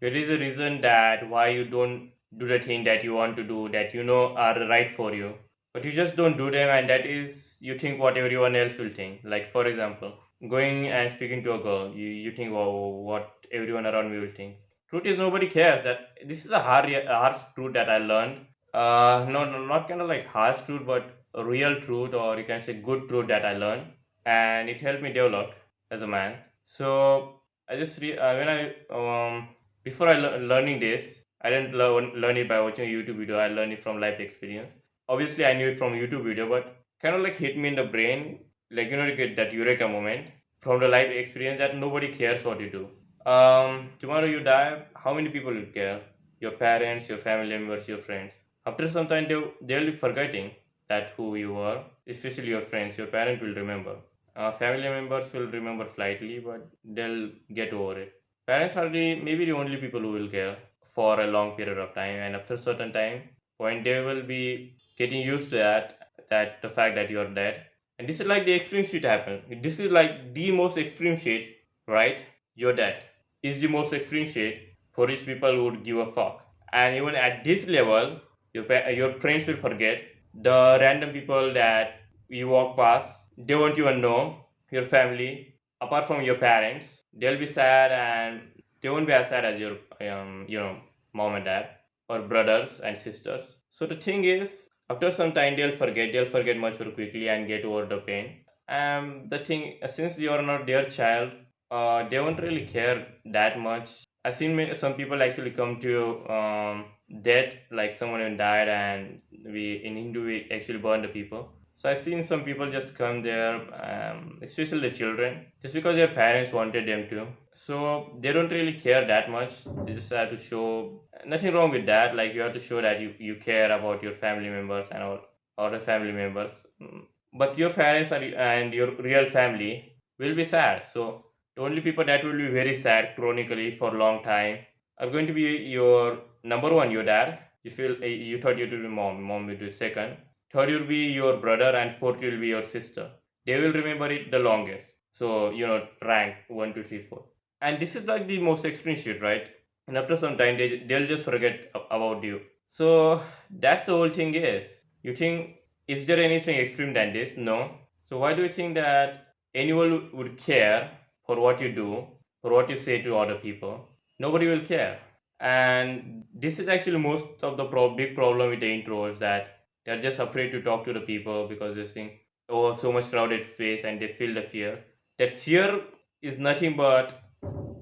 There is a reason that why you don't do the thing that you want to do, that you know are right for you, but you just don't do them, and that is you think what everyone else will think. Like for example, going and speaking to a girl, you think, oh, what everyone around me will think. Truth is nobody cares. That this is a harsh truth that I learned. No, not kind of like harsh truth, but a real truth, or you can say good truth that I learned, and it helped me develop as a man. So I just when I before learning this, I didn't learn it by watching a YouTube video. I learned it from life experience. Obviously, I knew it from YouTube video, but kind of like hit me in the brain, like you get that eureka moment from the life experience that nobody cares what you do. Tomorrow you die, how many people will care? Your parents, your family members, your friends. After some time, they'll be forgetting that who you are, especially your friends. Your parents will remember. Family members will remember slightly, but they'll get over it. Parents are maybe the only people who will care for a long period of time, and after a certain time, when they will be getting used to that the fact that you are dead, and this is like the extreme shit happen. This is like the most extreme shit, right? Your death is the most extreme shit for which people would give a fuck. And even at this level, your friends will forget the random people that you walk past. They won't even know your family apart from your parents. They'll be sad, and they won't be as sad as your mom and dad or brothers and sisters. So the thing is, after some time, they'll forget much more quickly and get over the pain. The thing, since you are not their child, they won't really care that much. I've seen some people actually come to death, like someone who died, and we in Hindu we actually burn the people. So I've seen some people just come there, especially the children, just because their parents wanted them to. So they don't really care that much. They just have to show nothing wrong with that. Like you have to show that you care about your family members and all other family members. But your parents and your real family will be sad. So the only people that will be very sad chronically for a long time are going to be your number one, your dad. You feel you thought you would be mom will be second. Third will be your brother, and fourth will be your sister. They will remember it the longest. So rank one, two, three, four, and this is like the most extreme shit, right? And after some time, they'll just forget about you. So that's the whole thing is. You think, is there anything extreme than this? No. So why do you think that anyone would care for what you do, for what you say to other people? Nobody will care. And this is actually most of the big problem with the introverts, that they're just afraid to talk to the people because they think, oh, so much crowded space, and they feel the fear. That fear is nothing but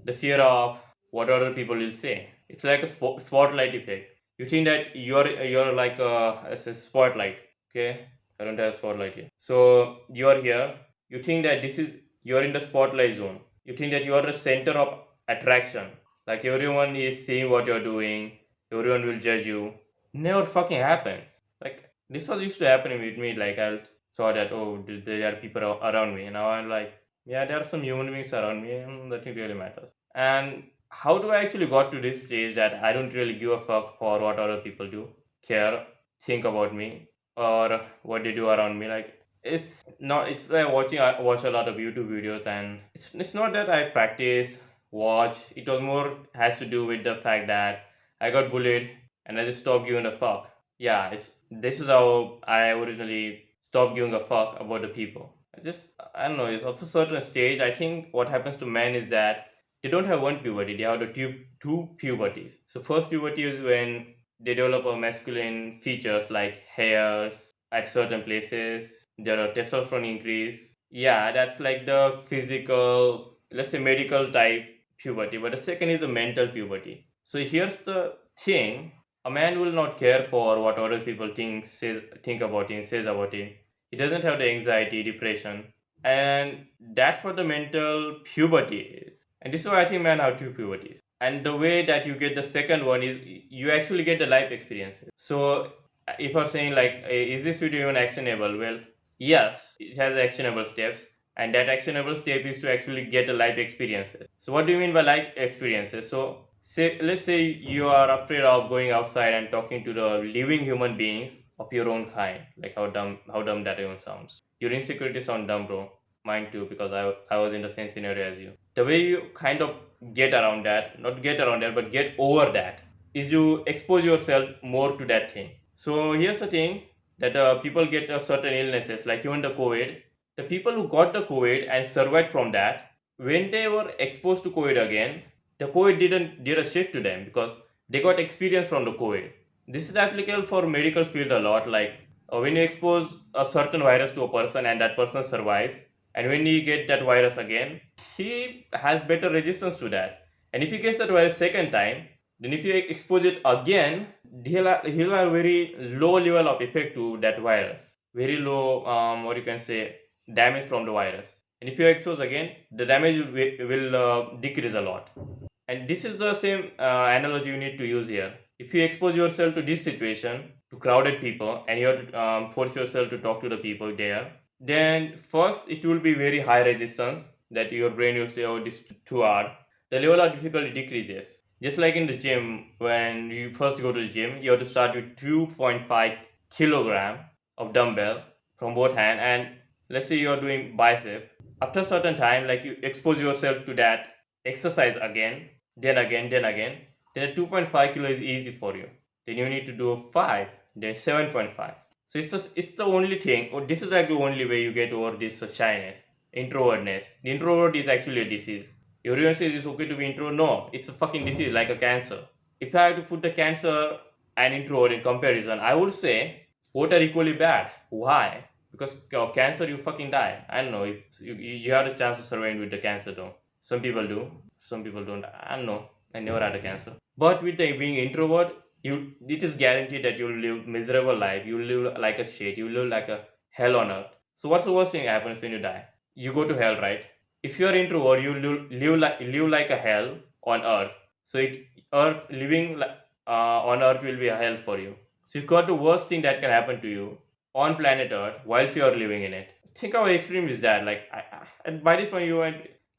the fear of what other people will say. It's like a spotlight effect. You think that you're like as a spotlight. Okay, I don't have a spotlight here. So you're here. You think that this is you're in the spotlight zone. You think that you are the center of attraction. Like everyone is seeing what you're doing. Everyone will judge you. Never fucking happens. Like this was used to happen with me. Like I saw that, oh, there are people around me. Now I'm like, yeah, there are some human beings around me, and nothing really matters. And how do I actually got to this stage that I don't really give a fuck for what other people do, care, think about me, or what they do around me? Like it's not. It's like I watch a lot of YouTube videos, and it's not that I practice watch. It was more has to do with the fact that I got bullied, and I just stopped giving a fuck. Yeah, it's this is how I originally stopped giving a fuck about the people. I don't know. It's up to a certain stage. I think what happens to men is that they don't have one puberty. They have the two puberties. So first puberty is when they develop a masculine features like hairs at certain places. There are testosterone increase. Yeah, that's like the physical, let's say medical type puberty. But the second is the mental puberty. So here's the thing: a man will not care for what other people think about him, says about him. He doesn't have the anxiety, depression, and that's what the mental puberty is. And this is why I think men have two puberties. And the way that you get the second one is you actually get the life experiences. So if you're saying like, is this video even actionable? Well, yes, it has actionable steps, and that actionable step is to actually get a life experiences. So what do you mean by life experiences? So let's say you are afraid of going outside and talking to the living human beings of your own kind. Like how dumb that even sounds. Your insecurities sound dumb, bro. Mine too, because I was in the same scenario as you. The way you kind of get around that, not get around that, but get over that, is you expose yourself more to that thing. So here's the thing that people get certain illnesses, like even the COVID. The people who got the COVID and survived from that, when they were exposed to COVID again, the COVID didn't did a shit to them because they got experience from the COVID. This is applicable for medical field a lot. Like when you expose a certain virus to a person and that person survives, and when you get that virus again, he has better resistance to that. And if he gets that virus second time, then if you expose it again, he'll have very low level of effect to that virus, very low, or you can say damage from the virus. And if you expose again, the damage will decrease a lot. And this is the same analogy you need to use here. If you expose yourself to this situation, to crowded people, and you have to force yourself to talk to the people there, then first it will be very high resistance that your brain will say, oh, this is too hard. The level of difficulty decreases. Just like in the gym, when you first go to the gym, you have to start with 2.5 kilogram of dumbbell from both hand, and let's say you are doing bicep. After a certain time, like you expose yourself to that exercise again, then 2.5 kilo is easy for you. Then you need to do 5, then 7.5. So it's the only thing, or this is like the only way you get over this shyness, introvertness. The introvert is actually a disease. Everyone says it's okay to be introvert. No, it's a fucking disease like a cancer. If I have to put the cancer and introvert in comparison, I would say both are equally bad. Why? Because cancer, you fucking die. I don't know if you have a chance to survive with the cancer though. Some people do, some people don't. I don't know. I never had a cancer. But with the being introvert, it is guaranteed that you'll live miserable life. You'll live like a shit. You live like a hell on earth. So what's the worst thing that happens when you die? You go to hell, right? If you're introvert, you live like a hell on earth. So earth living on earth will be a hell for you. So you got the worst thing that can happen to you on planet Earth whilst you are living in it. Think how extreme is that? Like, and by this point,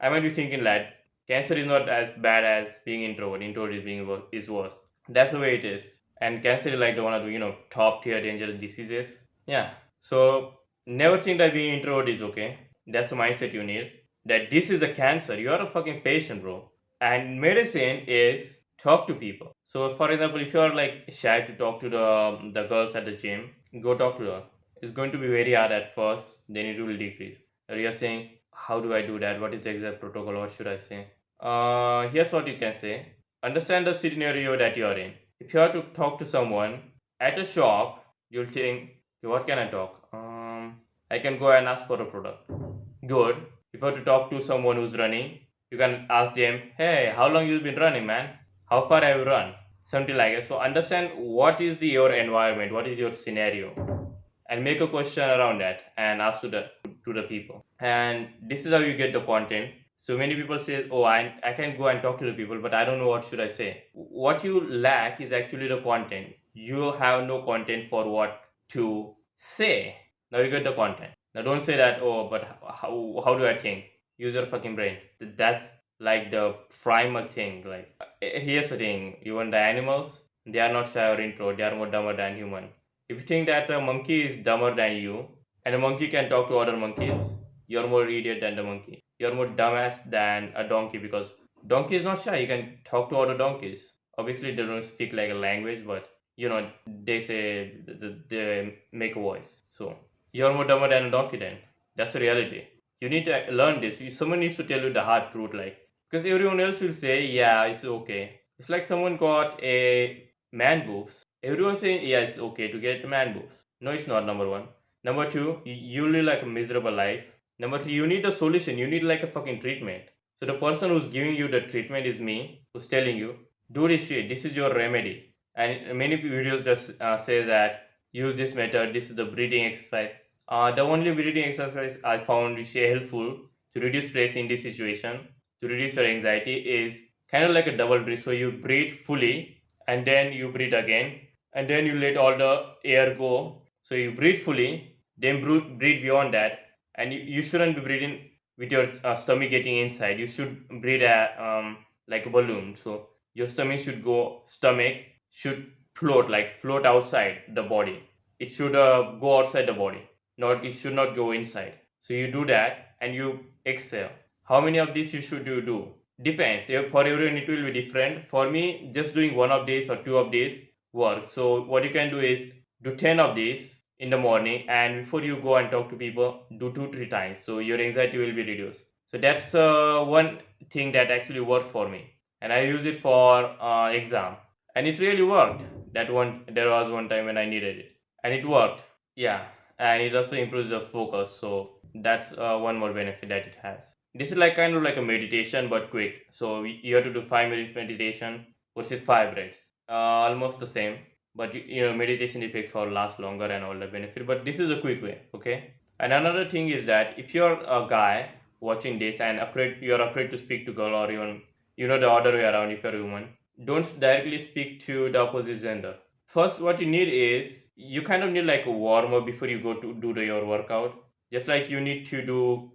I might be thinking that cancer is not as bad as being introvert. Introvert is is worse. That's the way it is. And cancer is like the one of the top tier dangerous diseases. Yeah. So never think that being introvert is okay. That's the mindset you need. That this is a cancer. You are a fucking patient, bro. And medicine is talk to people. So, for example, if you are like shy to talk to the girls at the gym, go talk to her. It's going to be very hard at first, then it will decrease. Or you're saying, how do I do that? What is the exact protocol? What should I say? Here's what you can say. Understand the scenario that you are in. If you have to talk to someone at a shop, you'll think, okay, what can I talk? I can go and ask for a product. Good. If you have to talk to someone who's running, you can ask them, hey, how long you've been running, man? How far have you run? Something like that. So understand what is your environment, what is your scenario, and make a question around that and ask to the people. And this is how you get the content. So many people say, oh, I can go and talk to the people, but I don't know what should I say. What you lack is actually the content. You have no content for what to say. Now you get the content. Now don't say that, oh, but how do I think? Use your fucking brain. That's like the primal thing. Like here's the thing, even the animals, they are not shy or intro, they are more dumber than human. If you think that a monkey is dumber than you, and a monkey can talk to other monkeys, you're more idiot than the monkey. You're more dumbass than a donkey, because donkey is not shy, you can talk to other donkeys. Obviously they don't speak like a language, but they say they make a voice. So you're more dumber than a donkey then. That's the reality. You need to learn this. Someone needs to tell you the hard truth, like, because everyone else will say, yeah, it's okay. It's like someone got a man boobs. Everyone saying, yeah, it's okay to get man boobs. No, it's not, number one. Number two, you live like a miserable life. Number three, you need a solution. You need like a fucking treatment. So the person who's giving you the treatment is me, who's telling you, do this shit. This is your remedy. And many videos just say that use this method. This is the breathing exercise. The only breathing exercise I found which is helpful to reduce stress in this situation, to reduce your anxiety, is kind of like a double breath. So you breathe fully and then you breathe again and then you let all the air go. So you breathe fully, then breathe beyond that, and you shouldn't be breathing with your stomach getting inside. You should breathe like a balloon. So your stomach should float outside the body. It should go outside the body, not it should not go inside. So you do that and you exhale. how many of these you should you do? Depends. For everyone it will be different. For me, just doing one of these or two of these work. So what you can do is do 10 of these in the morning, and before you go and talk to people, do 2 3 times, so your anxiety will be reduced. So that's one thing that actually worked for me, and I use it for exam, and it really worked. There was one time when I needed it, and it worked. Yeah, and it also improves the focus. So that's one more benefit that it has. This is like kind of like a meditation but quick. So you have to do 5 minutes meditation versus 5 minutes. Almost the same, but meditation effect for last longer and all the benefit. But this is a quick way, okay? And another thing is that if you're a guy watching this and you're afraid to speak to girl, or even the other way around, if you're a woman, don't directly speak to the opposite gender. First, what you need is you kind of need like a warm up before you go to do your workout. Just like you need to do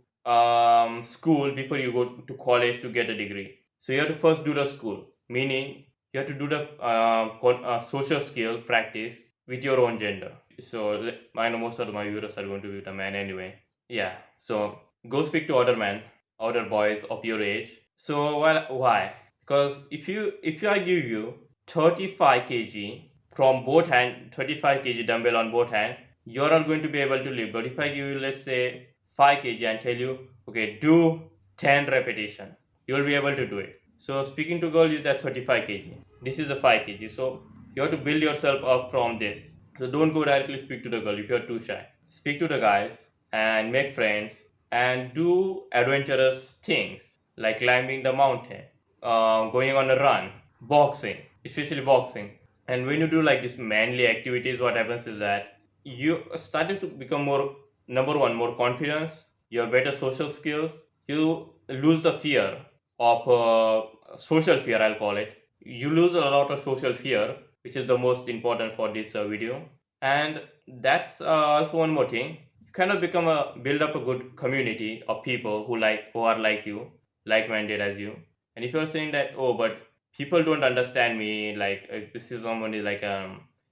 school before you go to college to get a degree. So you have to first do the school, meaning you have to do the social skill practice with your own gender. So I know most of my viewers are going to be with a man anyway. Yeah. So go speak to other men, other boys of your age. So why? Because if I give you 35 kg from both hand, 35 kg dumbbell on both hand, you're not going to be able to lift. But if I give you, let's say, 5 kg and tell you, okay, do 10 repetition, you'll be able to do it. So speaking to girl is that 35 kg. This is the 5 kg. So you have to build yourself up from this. So don't go directly speak to the girl if you're too shy. Speak to the guys and make friends and do adventurous things like climbing the mountain, going on a run, boxing, especially boxing. And when you do like this manly activities, what happens is that you started to become more, number one, more confidence. You have better social skills. You lose the fear of social fear, I'll call it. You lose a lot of social fear, which is the most important for this video. And that's also one more thing. You kind of build up a good community of people who are like you, like minded as you. And if you're saying that, oh, but people don't understand me, like this is someone is like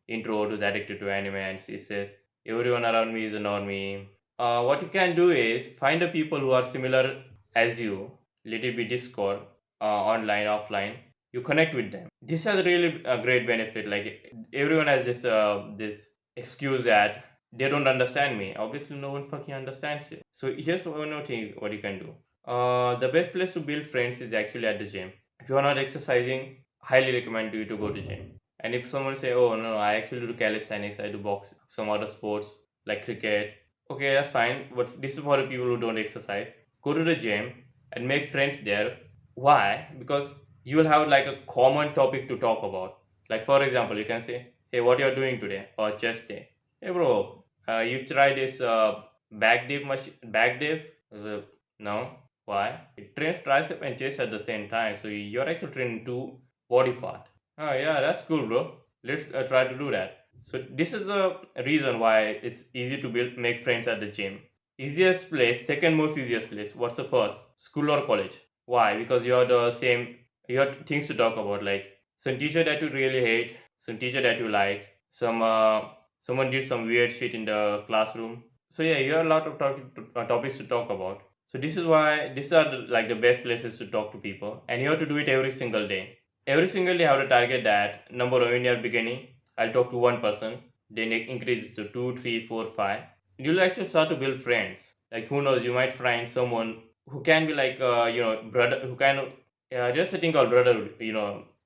introvert who's addicted to anime, and she says everyone around me is a normie. What you can do is find the people who are similar as you. Let it be Discord, online, offline. You connect with them. This has really a great benefit. Like everyone has this excuse that they don't understand me. Obviously, no one fucking understands you. So here's one more thing what you can do. The best place to build friends is actually at the gym. If you are not exercising, highly recommend you to go to gym. And if someone say, oh no, I actually do calisthenics, I do box, some other sports like cricket, okay, that's fine. But this is for the people who don't exercise. Go to the gym and make friends there. Why? Because you will have like a common topic to talk about. Like for example, you can say, hey, what you are doing today, or chest day. Hey bro, you try this back div? No. Why? It trains tricep and chest at the same time, so you're actually training two body part. Oh yeah, that's cool, bro. Let's try to do that. So this is the reason why it's easy to make friends at the gym. Easiest place, second most easiest place. What's the first? School or college? Why? Because you have the same. You have things to talk about, like some teacher that you really hate, some teacher that you like, someone did some weird shit in the classroom. So yeah, you have a lot of topics to talk about. So this is why these are like the best places to talk to people, and you have to do it every single day. Every single day, I have to target that number of in your beginning. I'll talk to one person, then it increases to two, three, four, five. You'll actually start to build friends. Like who knows, you might find someone who can be like brother, who can just a thing called brotherhood,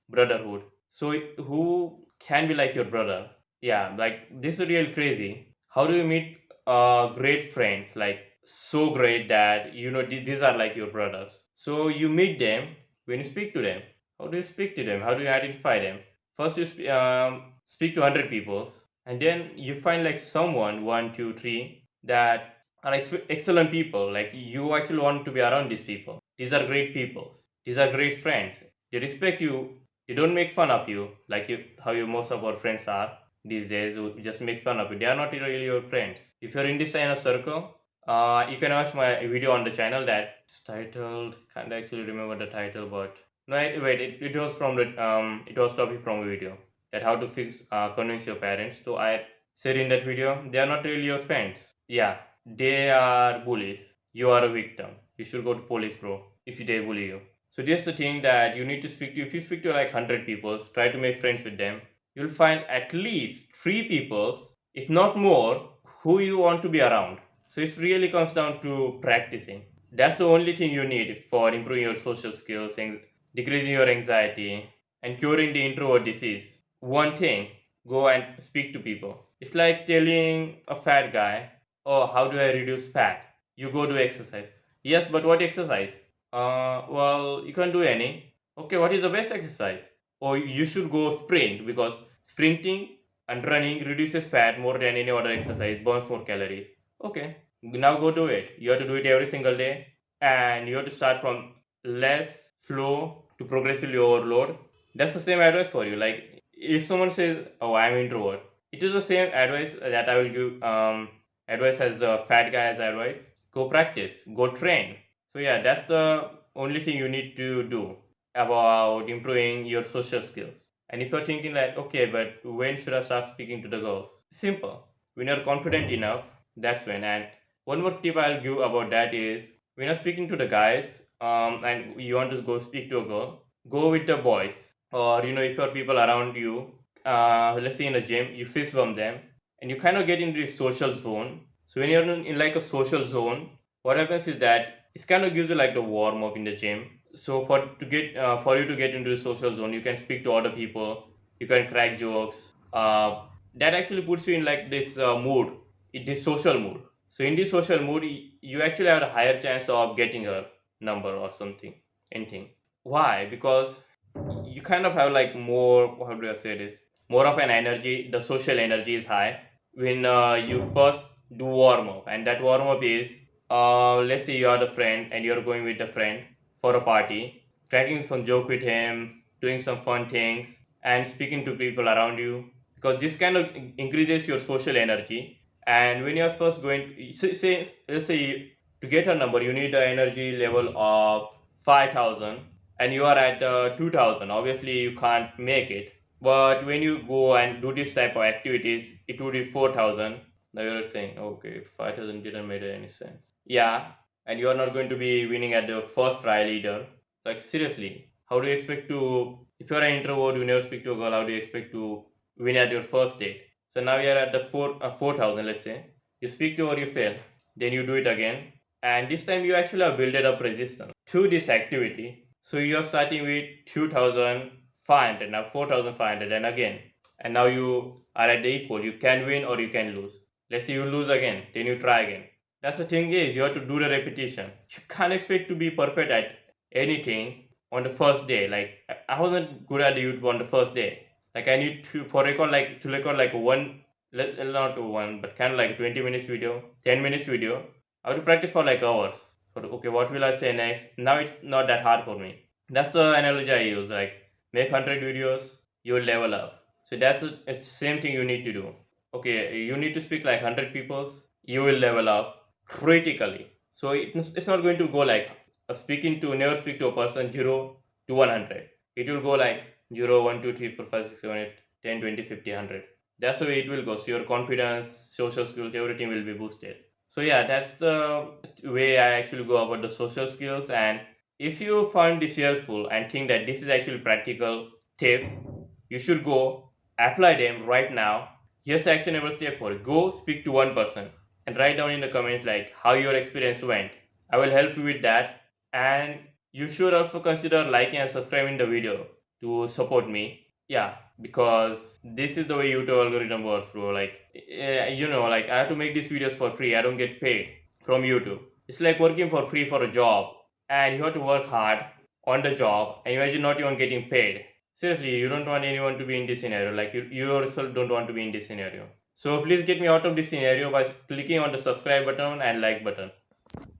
brotherhood. So who can be like your brother? Yeah, like this is real crazy. How do you meet great friends? Like so great that these are like your brothers. So you meet them. When you speak to them, how do you speak to them? How do you identify them? First you speak to 100 people, and then you find like someone, one two three, that are excellent people. Like you actually want to be around these people. These are great people. These are great friends. They respect you. They don't make fun of you like how you most of our friends are these days, who just make fun of you. They are not really your friends. If you're in this kind of circle, you can watch my video on the channel that's titled, can't actually remember the title, but no, wait, it was from the it was topic from a video, that how to convince your parents. So I said in that video, they are not really your friends. Yeah, they are bullies. You are a victim. You should go to police, bro, if they bully you. So this is the thing that you need to speak to. If you speak to like 100 people, try to make friends with them. You'll find at least 3 people, if not more, who you want to be around. So it really comes down to practicing. That's the only thing you need for improving your social skills, decreasing your anxiety, and curing the introvert disease. One thing, go and speak to people. It's like telling a fat guy, "Oh, how do I reduce fat?" You go do exercise. Yes, but what exercise? Well, you can do any. Okay, what is the best exercise? Or you should go sprint because sprinting and running reduces fat more than any other exercise, burns more calories. Okay, now go do it. You have to do it every single day, and you have to start from less flow to progressively overload. That's the same advice for you. Like if someone says, "Oh, I'm introvert," it is the same advice that I will give. Advice as the fat guy as advice. Go practice. Go train. So yeah, that's the only thing you need to do about improving your social skills. And if you're thinking like, okay, but when should I start speaking to the girls? Simple. When you're confident enough, that's when. And one more tip I'll give about that is when you're speaking to the guys, and you want to go speak to a girl, go with the boys. Or if your people around you, let's say in a gym, you fist bump them, and you kind of get into this social zone. So when you're in like a social zone, what happens is that it kind of gives you like the warm up in the gym. So for you to get into the social zone, you can speak to other people, you can crack jokes. That actually puts you in like this mood, in this social mood. So in this social mood, you actually have a higher chance of getting a number or something, anything. Why? Because you kind of have like more, how do I say this, more of an energy. The social energy is high when you first do warm up, and that warm up is, let's say you are the friend and you're going with a friend for a party, cracking some joke with him, doing some fun things, and speaking to people around you, because this kind of increases your social energy. And when you're first going, let's say to get a number, you need an energy level of 5,000, and you are at 2,000. Obviously, you can't make it. But when you go and do this type of activities, it would be 4,000. Now you're saying, okay, 5,000 didn't make any sense. Yeah, and you are not going to be winning at the first trial either. Like, seriously, how do you expect to, if you're an introvert, you never speak to a girl, how do you expect to win at your first date? So now you're at the 4,000, let's say. You speak to her, you fail. Then you do it again. And this time you actually have built up resistance to this activity. So you're starting with 2,500, now 4,500, and again. And now you are at the equal. You can win or you can lose. Let's say you lose again, then you try again. That's the thing is, you have to do the repetition. You can't expect to be perfect at anything on the first day. Like I wasn't good at YouTube on the first day. Like I need to record like one, not one, but kind of like 20 minutes video, 10 minutes video. I have to practice for like hours. For okay, what will I say next? Now it's not that hard for me. That's the analogy I use. Like make 100 videos, you will level up. So that's it's the same thing you need to do. Okay, you need to speak like 100 people, you will level up critically. So it's not going to go like never speak to a person 0 to 100. It will go like 0, 1, 2, 3, 4, 5, 6, 7, 8, 10, 20, 50, 100. That's the way it will go. So your confidence, social skills, everything will be boosted. So yeah, that's the way I actually go about the social skills. And if you find this helpful and think that this is actually practical tips, you should go apply them right now. Here's the actionable step for it. Go speak to one person and write down in the comments like how your experience went. I will help you with that. And you should also consider liking and subscribing the video to support me. Yeah, because this is the way YouTube algorithm works, bro. Like, like I have to make these videos for free. I don't get paid from YouTube. It's like working for free for a job, and you have to work hard on the job, and imagine not even getting paid. Seriously, you don't want anyone to be in this scenario. Like, you yourself don't want to be in this scenario. So please get me out of this scenario by clicking on the subscribe button and like button.